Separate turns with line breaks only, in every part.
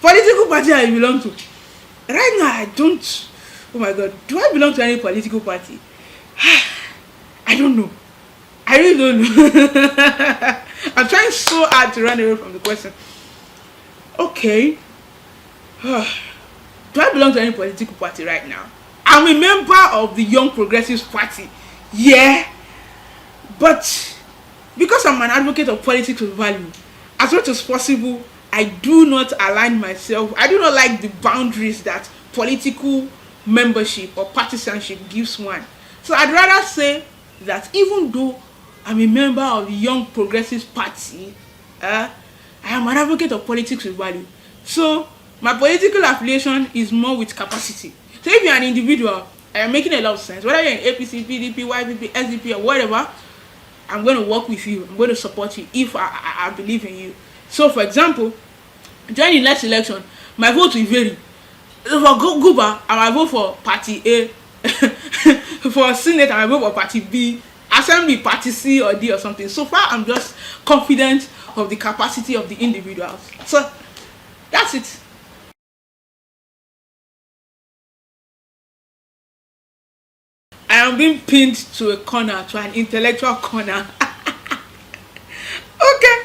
Political party I belong to. Right now, I don't. Oh my God, do I belong to any political party? I don't know. I really don't know. I'm trying so hard to run away from the question. Okay. Do I belong to any political party right now? I'm a member of the Young Progressives Party. Yeah. But because I'm an advocate of politics with value, as much as possible, I do not align myself. I do not like the boundaries that political membership or partisanship gives one. So I'd rather say that even though I'm a member of the Young Progressives Party, I am an advocate of politics with value. So my political affiliation is more with capacity. So if you're an individual, I am making a lot of sense. Whether you're in APC, PDP, YPP, SDP, or whatever, I'm going to work with you. I'm going to support you if I believe in you. So, for example, during the next election, my vote will vary. For Guba, I might vote for Party A. For Senate, I might vote for Party B. Assembly, Party C or D or something. So far, I'm just confident of the capacity of the individuals. So, that's it. I am being pinned to a corner, to an intellectual corner. Okay.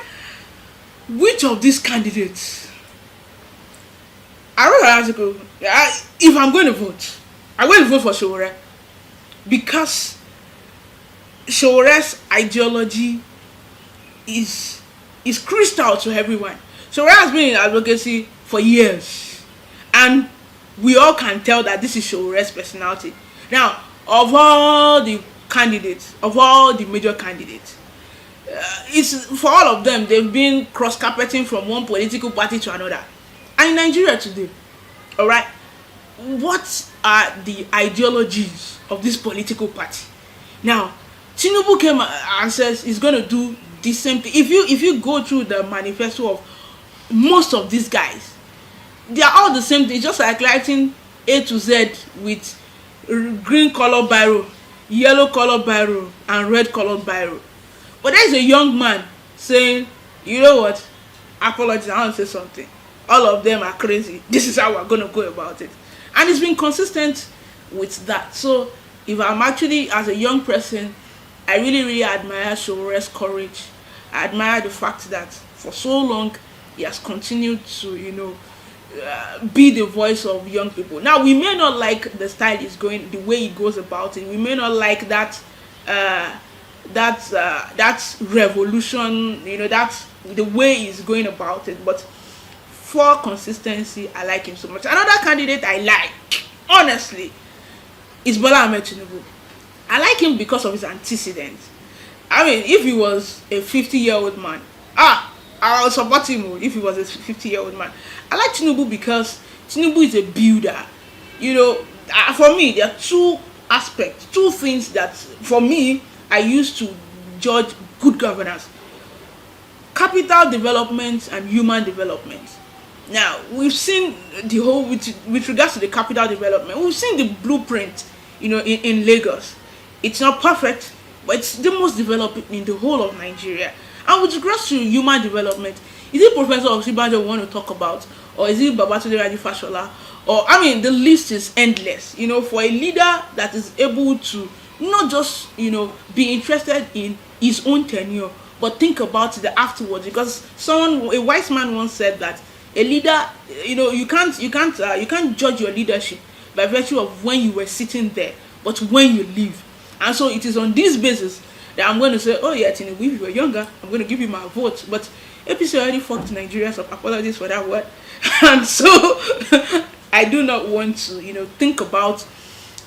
Which of these candidates? I wrote an article. If I'm going to vote, I'm going to vote for Sowore because Sowore's ideology is crystal to everyone. Sowore has been in advocacy for years, and we all can tell that this is Sowore's personality. Now, of all the candidates, of all the major candidates, it's for all of them, they've been cross-carpeting from one political party to another. And in Nigeria today, all right, what are the ideologies of this political party? Now, Tinubu came and says he's going to do the same thing. If you go through the manifesto of most of these guys, they are all the same thing, just like writing A to Z with green color biro, yellow color biro, and red color biro. But there's a young man saying, you know what, apologies, I want to say something. All of them are crazy. This is how we're going to go about it. And it's been consistent with that. So if I'm actually, as a young person, I really admire Sowore's courage. I admire the fact that for so long he has continued to, be the voice of young people. Now, we may not like the style he's going, the way he goes about it. We may not like that revolution, that's the way he's going about it. But for consistency, I like him so much. Another candidate I like, honestly, is Bola Ahmed Tinubu. I like him because of his antecedents. I mean, if he was a 50-year-old man, I would support him if he was a 50-year-old man. I like Tinubu because Tinubu is a builder. For me, there are two aspects, two things that, for me, I used to judge good governance: capital development and human development. Now, we've seen the whole, with regards to the capital development, we've seen the blueprint, in Lagos. It's not perfect, but it's the most developed in the whole of Nigeria. And with regards to human development, is it Professor Osinbajo we want to talk about, or is it Babatunde Raji Fashola? Or, the list is endless. For a leader that is able to not just, be interested in his own tenure, but think about the afterwards. Because a wise man once said that a leader, you can't judge your leadership by virtue of when you were sitting there, but when you leave. And so it is on this basis that I'm going to say, oh yeah, Tinubu, if you were younger, I'm going to give you my vote. But APC already fucked Nigeria, so apologies for that word. And so I do not want to, think about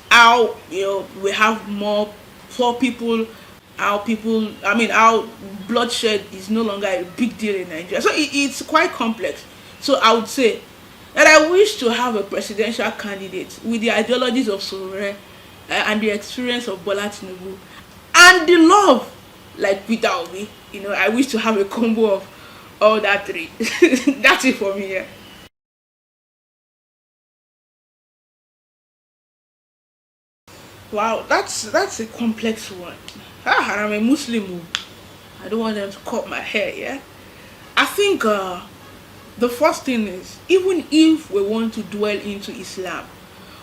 how, we have more poor people, how bloodshed is no longer a big deal in Nigeria. So it's quite complex. So I would say that I wish to have a presidential candidate with the ideologies of Sowore and the experience of Bola Tinubu and the love like Peter Obi. I wish to have a combo of all that three. That's it for me. Yeah. Wow, that's a complex one. I'm a Muslim. I don't want them to cut my hair. Yeah, I think The first thing is, even if we want to dwell into Islam,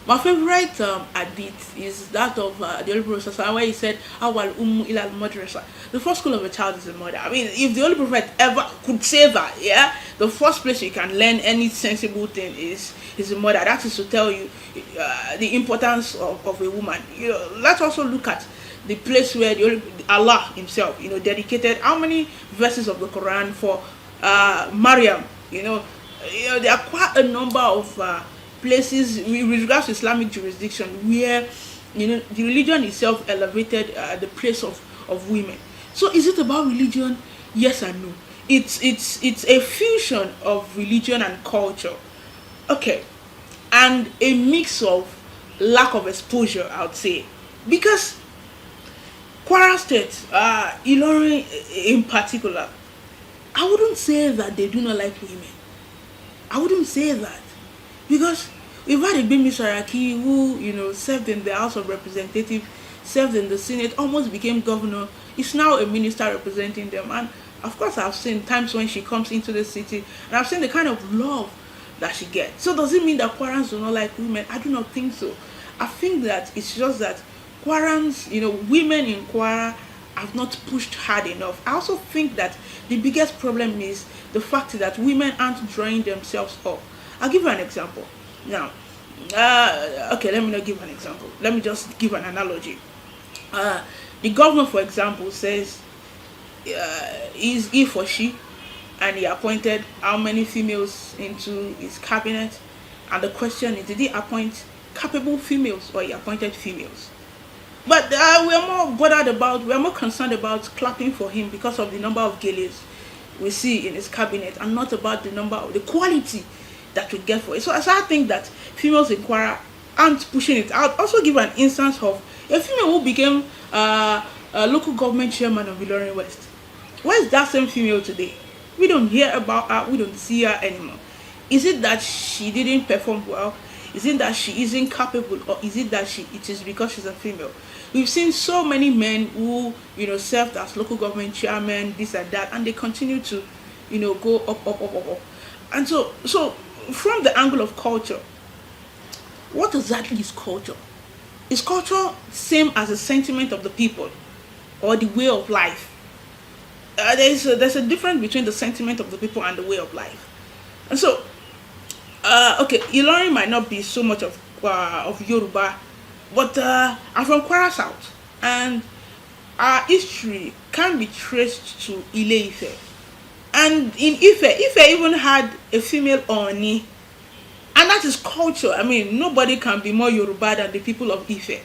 my favorite hadith is that of the Holy Prophet where he said, "Awal ummu ila madrasa." The first school of a child is the mother. I mean, if the Holy Prophet ever could say that, yeah, the first place you can learn any sensible thing is the mother. That is to tell you the importance of a woman. Let's also look at the place where Allah Himself, dedicated how many verses of the Quran for Maryam. There are quite a number of places with regards to Islamic jurisdiction where the religion itself elevated the place of women. So is it about religion? Yes and no. It's a fusion of religion and culture. Okay, and a mix of lack of exposure, I would say, because Kwara State, Ilorin in particular, I wouldn't say that they do not like women. I wouldn't say that because we've had a Bimi Saraki who served in the House of Representatives, served in the Senate, almost became governor. Is now a minister representing them, and of course I've seen times when she comes into the city, and I've seen the kind of love that she gets. So does it mean that Kwarans do not like women? I do not think so. I think that it's just that Kwarans, women in Kwara have not pushed hard enough. I also think that the biggest problem is the fact that women aren't drawing themselves up. I'll give you an example. Now, okay, let me not give an example. Let me just give an analogy. The governor, for example, says is he for she, and he appointed how many females into his cabinet. And the question is, did he appoint capable females or he appointed females? But we're more concerned about clapping for him because of the number of gays we see in his cabinet, and not about the quality that we get for it. So I think that females in Kwara aren't pushing it. I'll also give an instance of a female who became a local government chairman of Ilorin West. Where is that same female today? We don't hear about her, we don't see her anymore. Is it that she didn't perform well? Is it that she isn't capable, or is it that it is because she's a female? We've seen so many men who served as local government chairman, this and that, and they continue to go up. And so from the angle of culture, what exactly is culture? Is culture same as the sentiment of the people or the way of life? There's a difference between the sentiment of the people and the way of life. And so okay, Ilorin might not be so much of Yoruba, but I'm from Kwara South, and our history can be traced to Ile Ife. And in Ife even had a female Oni, and that is culture. I mean, nobody can be more Yoruba than the people of Ife.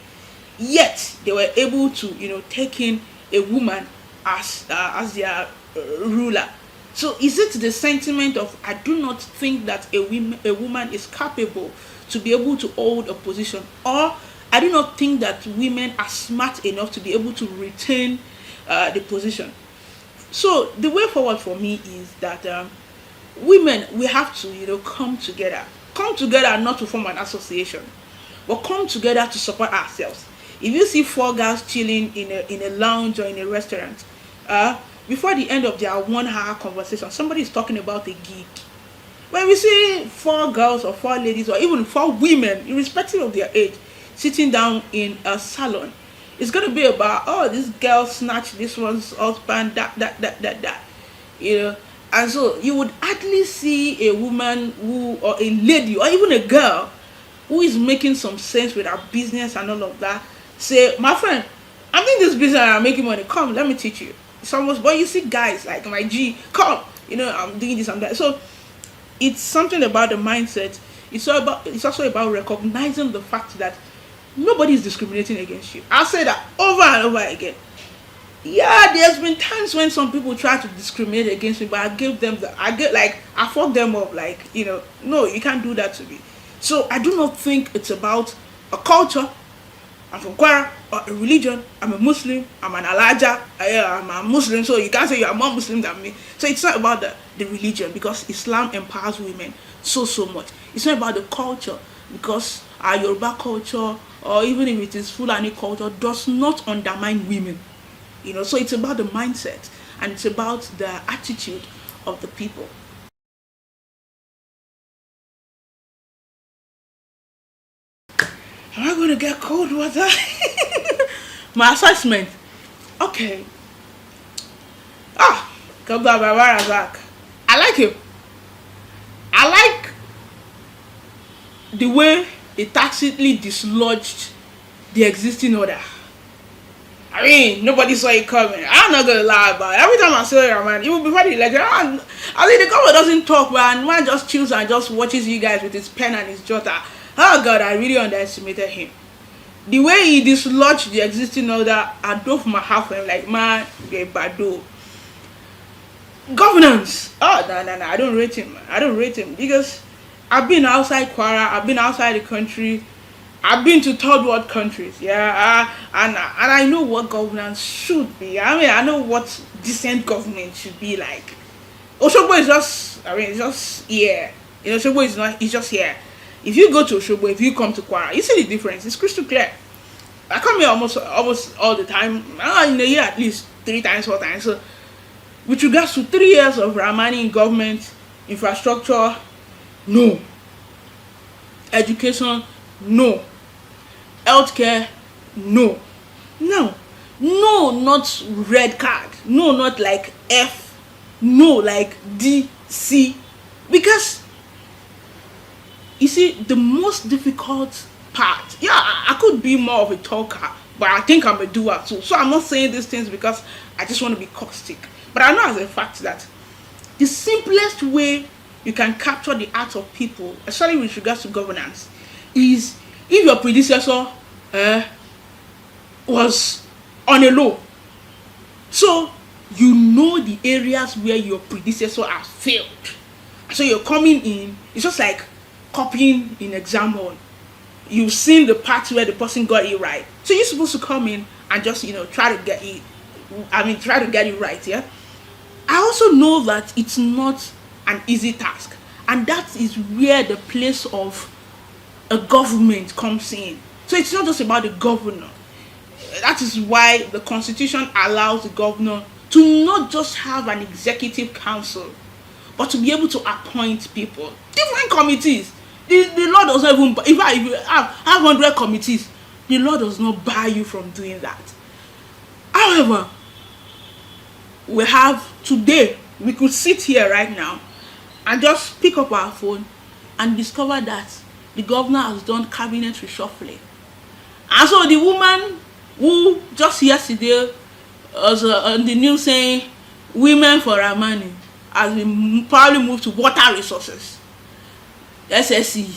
Yet they were able to take in a woman as their ruler. So is it the sentiment of, I do not think that a woman is capable to be able to hold a position, or I do not think that women are smart enough to be able to retain the position? So the way forward for me is that women, we have to come together not to form an association, but come together to support ourselves. If you see four girls chilling in a lounge or in a restaurant, before the end of their 1 hour conversation, somebody is talking about a gig. When we see four girls or four ladies or even four women, irrespective of their age, sitting down in a salon, it's going to be about, oh, this girl snatched this one's husband, that. And so you would hardly see a woman or a lady or even a girl who is making some sense with her business and all of that say, my friend, I'm in this business and I'm making money. Come, let me teach you. It's almost, but you see guys like my G, come, I'm doing this and that. So it's something about the mindset. It's also about recognizing the fact that nobody is discriminating against you. I'll say that over and over again. Yeah, there's been times when some people try to discriminate against me, but I fuck them up, no, you can't do that to me. So I do not think it's about a culture. I'm from Kwara, or a religion. I'm a Muslim. I'm an Alaja. I'm a Muslim, so you can't say you're more Muslim than me. So it's not about the religion, because Islam empowers women so much. It's not about the culture, because our Yoruba culture, or even if it is Fulani culture, does not undermine women. So it's about the mindset, and it's about the attitude of the people. Am I going to get cold water? My assessment. Okay. Kabla Barbara Zak. I like him. I like the way he tacitly dislodged the existing order. I mean, nobody saw it coming. I'm not gonna lie about it. Every time I see it, man, even before the election, I mean, the government doesn't talk, man. Man just chills and just watches you guys with his pen and his jotter. Oh God, I really underestimated him. The way he dislodged the existing order, I drove my half and like, man, they bado. Governance. Oh, no, I don't rate him. I don't rate him because I've been outside Kwara. I've been outside the country. I've been to third world countries, yeah, and I know what governance should be. I mean, I know what decent government should be like. Osogbo is just, I mean, it's just here. You know, Osogbo is not, it's just here. If you go to Osogbo, if you come to Kwara, you see the difference. It's crystal clear. I come here almost all the time. In a year at least 3 times, 4 times. So, with regards to 3 years of Ramani in government, infrastructure, no. Education, no. Healthcare, no. No, not red card. No, not like F. No, like D, C. Because you see, the most difficult part. Yeah, I could be more of a talker, but I think I'm a doer too. So I'm not saying these things because I just want to be caustic. But I know as a fact that the simplest way you can capture the hearts of people, especially with regards to governance, is if your predecessor was on a low. So you know the areas where your predecessor has failed. So you're coming in, it's just like copying in exam hall. You've seen the parts where the person got it right. So you're supposed to come in and just, try to get it right, yeah? I also know that it's not an easy task. And that is where the place of a government comes in. So it's not just about the governor. That is why the constitution allows the governor to not just have an executive council, but to be able to appoint people. Different committees. The law does not even, if you have 100 committees, the law does not bar you from doing that. However, we could sit here right now and just pick up our phone and discover that the governor has done cabinet reshuffling. And so the woman who just yesterday was on the news saying women for Ramani has been probably moved to water resources, SSC,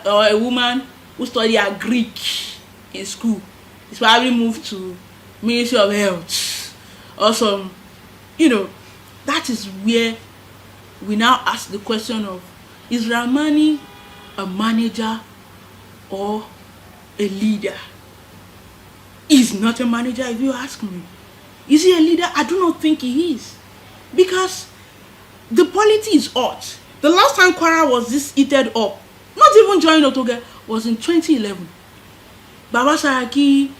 or a woman who studied Greek in school is probably moved to Ministry of Health or some, that is where we now ask the question of, is Ramani a manager or a leader? He's not a manager if you ask me. Is he a leader? I do not think he is. Because the polity is hot. The last time Kwara was this heated up, not even joining Otoge, was in 2011. Baba Saraki,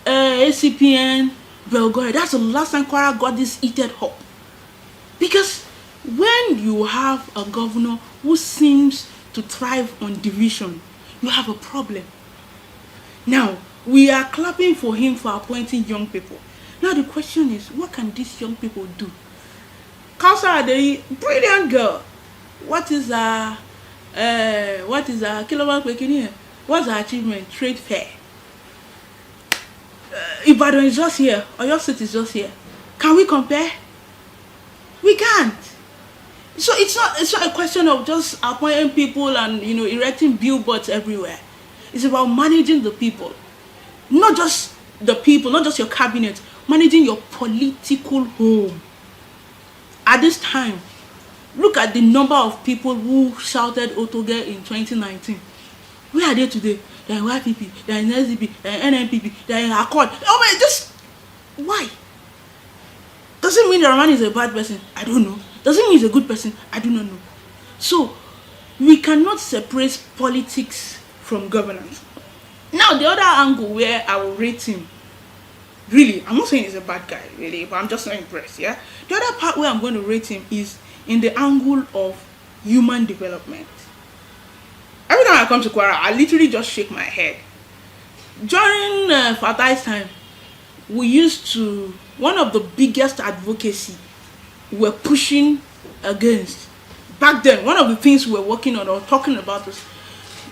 ACPN, Belgore, that's the last time Kwara got this heated up. Because when you have a governor who seems to thrive on division, you have a problem. Now, we are clapping for him for appointing young people. Now the question is, what can these young people do? Kausa Adeyi, brilliant girl. What is her kilowatt per kilo? What's her achievement? Trade fair. Ibadan is just here, or your state is just here. Can we compare? We can't. So it's not a question of just appointing people and erecting billboards everywhere. It's about managing the people. Not just the people, not just your cabinet, managing your political home. At this time, look at the number of people who shouted Otoge in 2019. Where are they today? They're in YPP, they're in SDP, they're in NNPP, they're in Accord. Oh man, just why? Does it mean that Ramani is a bad person? I don't know. Does it mean he's a good person? I do not know. So, we cannot separate politics from governance. Now, the other angle where I will rate him, really, I'm not saying he's a bad guy, really, but I'm just not impressed, yeah? The other part where I'm going to rate him is in the angle of human development. Every time I come to Kwara, I literally just shake my head. During Fatai's time, we used to, one of the biggest advocacy we're pushing against back then, one of the things we were working on or talking about is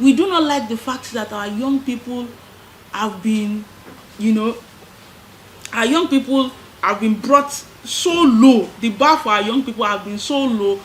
we do not like the fact that our young people have been, you know, our young people have been brought so low. The bar for our young people have been so low